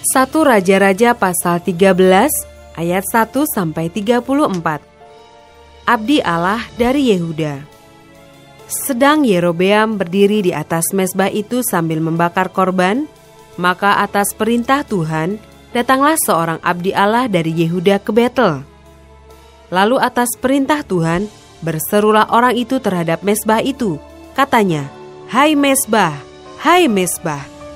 1 Raja-Raja pasal 13 ayat 1-34. Abdi Allah dari Yehuda. Sedang Yerobeam berdiri di atas mezbah itu sambil membakar korban, maka atas perintah Tuhan datanglah seorang abdi Allah dari Yehuda ke Betel. Lalu atas perintah Tuhan berserulah orang itu terhadap mezbah itu, katanya, hai mezbah,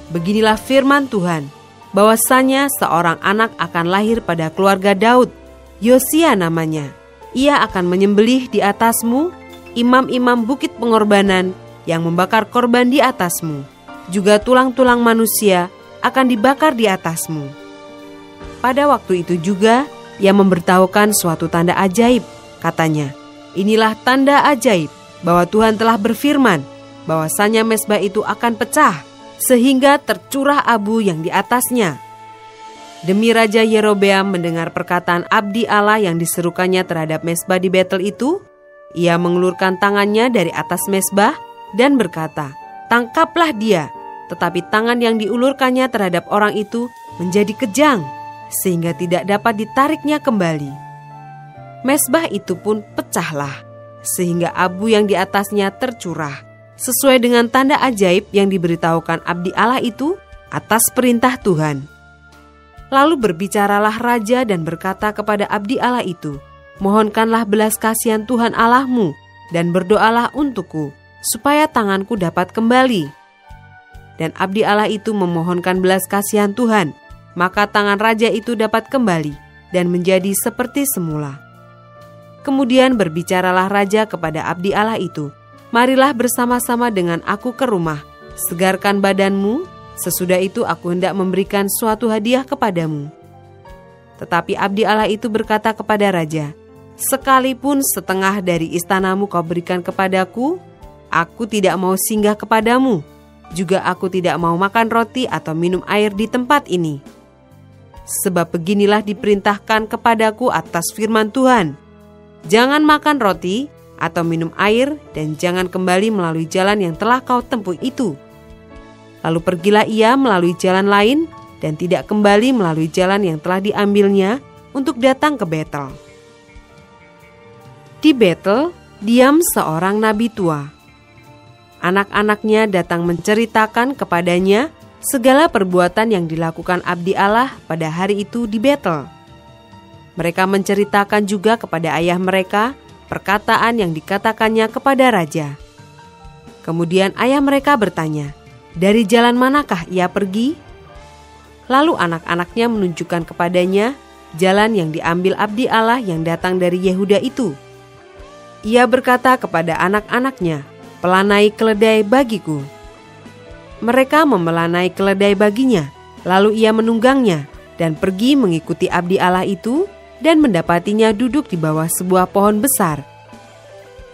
beginilah firman Tuhan, bahwasanya seorang anak akan lahir pada keluarga Daud, Yosia namanya. Ia akan menyembelih di atasmu imam-imam bukit pengorbanan yang membakar korban di atasmu. Juga tulang-tulang manusia akan dibakar di atasmu. Pada waktu itu juga ia memberitahukan suatu tanda ajaib, katanya, inilah tanda ajaib bahwa Tuhan telah berfirman, bahwasanya mezbah itu akan pecah, sehingga tercurah abu yang di atasnya. Demi Raja Yerobeam mendengar perkataan abdi Allah yang diserukannya terhadap mezbah di Betel itu, ia mengulurkan tangannya dari atas mezbah dan berkata, tangkaplah dia. Tetapi tangan yang diulurkannya terhadap orang itu menjadi kejang, sehingga tidak dapat ditariknya kembali. Mezbah itu pun pecahlah, sehingga abu yang di atasnya tercurah, sesuai dengan tanda ajaib yang diberitahukan abdi Allah itu atas perintah Tuhan. Lalu berbicaralah raja dan berkata kepada abdi Allah itu, mohonkanlah belas kasihan Tuhan Allahmu dan berdoalah untukku, supaya tanganku dapat kembali. Dan abdi Allah itu memohonkan belas kasihan Tuhan, maka tangan raja itu dapat kembali dan menjadi seperti semula. Kemudian berbicaralah raja kepada abdi Allah itu, marilah bersama-sama dengan aku ke rumah, segarkan badanmu, sesudah itu aku hendak memberikan suatu hadiah kepadamu. Tetapi abdi Allah itu berkata kepada raja, sekalipun setengah dari istanamu kau berikan kepadaku, aku tidak mau singgah kepadamu, juga aku tidak mau makan roti atau minum air di tempat ini. Sebab beginilah diperintahkan kepadaku atas firman Tuhan, jangan makan roti atau minum air dan jangan kembali melalui jalan yang telah kau tempuh itu. Lalu pergilah ia melalui jalan lain dan tidak kembali melalui jalan yang telah diambilnya untuk datang ke Betel. Di Betel diam seorang nabi tua. Anak-anaknya datang menceritakan kepadanya segala perbuatan yang dilakukan abdi Allah pada hari itu di Betel. Mereka menceritakan juga kepada ayah mereka perkataan yang dikatakannya kepada raja. Kemudian ayah mereka bertanya, dari jalan manakah ia pergi? Lalu anak-anaknya menunjukkan kepadanya jalan yang diambil abdi Allah yang datang dari Yehuda itu. Ia berkata kepada anak-anaknya, pelanai keledai bagiku. Mereka memelanai keledai baginya, lalu ia menunggangnya dan pergi mengikuti abdi Allah itu dan mendapatinya duduk di bawah sebuah pohon besar.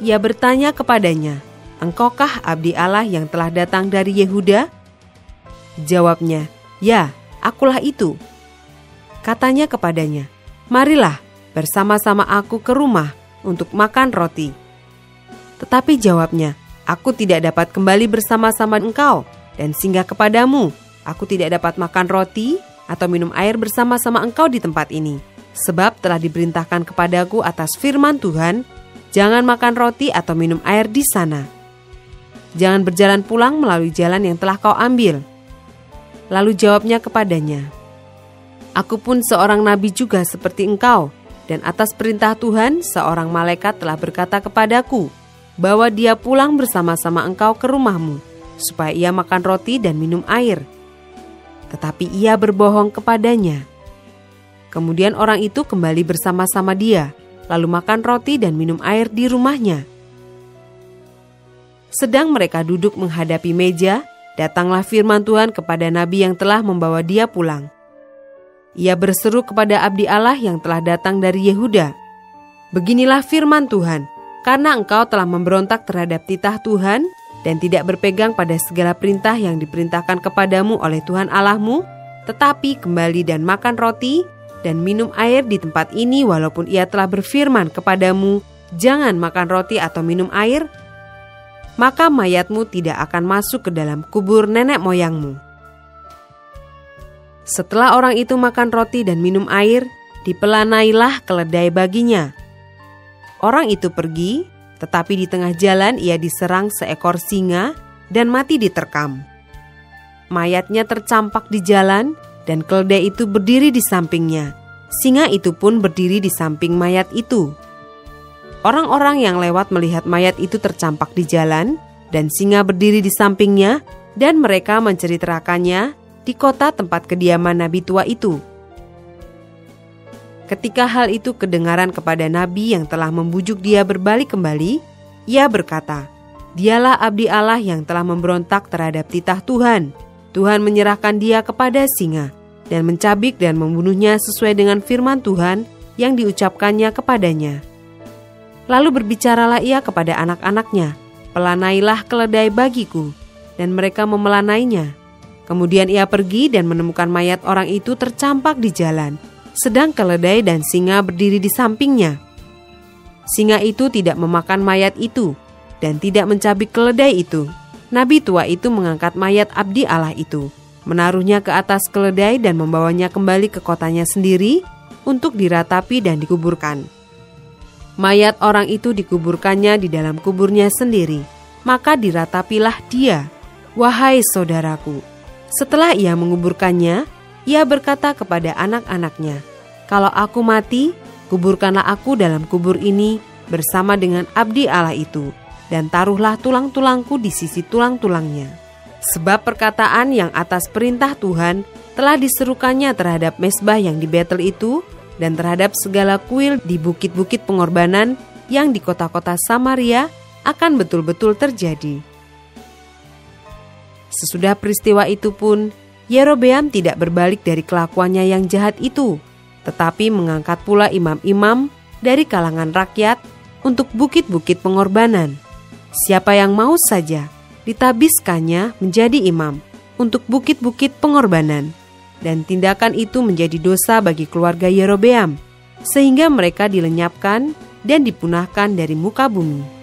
Ia bertanya kepadanya, engkaukah abdi Allah yang telah datang dari Yehuda? Jawabnya, ya, akulah itu. Katanya kepadanya, marilah bersama-sama aku ke rumah untuk makan roti. Tetapi jawabnya, aku tidak dapat kembali bersama-sama engkau dan singgah kepadamu. Aku tidak dapat makan roti atau minum air bersama-sama engkau di tempat ini. Sebab telah diperintahkan kepadaku atas firman Tuhan, jangan makan roti atau minum air di sana. Jangan berjalan pulang melalui jalan yang telah kau ambil. Lalu jawabnya kepadanya, aku pun seorang nabi juga seperti engkau, dan atas perintah Tuhan seorang malaikat telah berkata kepadaku, bahwa dia pulang bersama-sama engkau ke rumahmu, supaya ia makan roti dan minum air. Tetapi ia berbohong kepadanya. Kemudian orang itu kembali bersama-sama dia, lalu makan roti dan minum air di rumahnya. Sedang mereka duduk menghadapi meja, datanglah firman Tuhan kepada nabi yang telah membawa dia pulang. Ia berseru kepada abdi Allah yang telah datang dari Yehuda, beginilah firman Tuhan, karena engkau telah memberontak terhadap titah Tuhan dan tidak berpegang pada segala perintah yang diperintahkan kepadamu oleh Tuhan Allahmu, tetapi kembali dan makan roti dan minum air di tempat ini walaupun ia telah berfirman kepadamu, jangan makan roti atau minum air, maka mayatmu tidak akan masuk ke dalam kubur nenek moyangmu. Setelah orang itu makan roti dan minum air, dipelanailah keledai baginya. Orang itu pergi, tetapi di tengah jalan ia diserang seekor singa dan mati diterkam. Mayatnya tercampak di jalan dan keledai itu berdiri di sampingnya. Singa itu pun berdiri di samping mayat itu. Orang-orang yang lewat melihat mayat itu tercampak di jalan dan singa berdiri di sampingnya, dan mereka menceritakannya di kota tempat kediaman nabi tua itu. Ketika hal itu kedengaran kepada nabi yang telah membujuk dia berbalik kembali, ia berkata, "Dialah abdi Allah yang telah memberontak terhadap titah Tuhan. Tuhan menyerahkan dia kepada singa dan mencabik dan membunuhnya sesuai dengan firman Tuhan yang diucapkannya kepadanya." Lalu berbicaralah ia kepada anak-anaknya, "Pelanailah keledai bagiku," dan mereka memelanainya. Kemudian ia pergi dan menemukan mayat orang itu tercampak di jalan, sedang keledai dan singa berdiri di sampingnya. Singa itu tidak memakan mayat itu dan tidak mencabik keledai itu. Nabi tua itu mengangkat mayat abdi Allah itu, menaruhnya ke atas keledai dan membawanya kembali ke kotanya sendiri untuk diratapi dan dikuburkan. Mayat orang itu dikuburkannya di dalam kuburnya sendiri, maka diratapilah dia. Wahai saudaraku, setelah ia menguburkannya, ia berkata kepada anak-anaknya, "Kalau aku mati, kuburkanlah aku dalam kubur ini bersama dengan abdi Allah itu, dan taruhlah tulang-tulangku di sisi tulang-tulangnya." Sebab perkataan yang atas perintah Tuhan telah diserukannya terhadap mezbah yang di Betel itu, dan terhadap segala kuil di bukit-bukit pengorbanan yang di kota-kota Samaria akan betul-betul terjadi. Sesudah peristiwa itu pun, Yerobeam tidak berbalik dari kelakuannya yang jahat itu, tetapi mengangkat pula imam-imam dari kalangan rakyat untuk bukit-bukit pengorbanan. Siapa yang mau saja ditabiskannya menjadi imam untuk bukit-bukit pengorbanan. Dan tindakan itu menjadi dosa bagi keluarga Yerobeam, sehingga mereka dilenyapkan dan dipunahkan dari muka bumi.